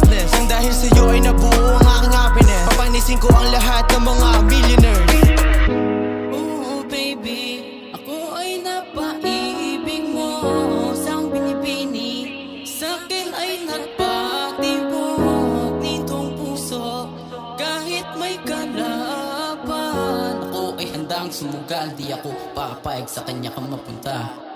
business. Nang dahil sa'yo ay nabuo ang aking happiness. Papanisin ko ang lahat ng mga millionaires. Oh baby, ako ay napaibig mo. Sang binibini sa'kin ay nagpatibok nitong puso. Kahit may kalaban, ako ay handang sumugal. Di ako papayag sa kanya kang mapunta.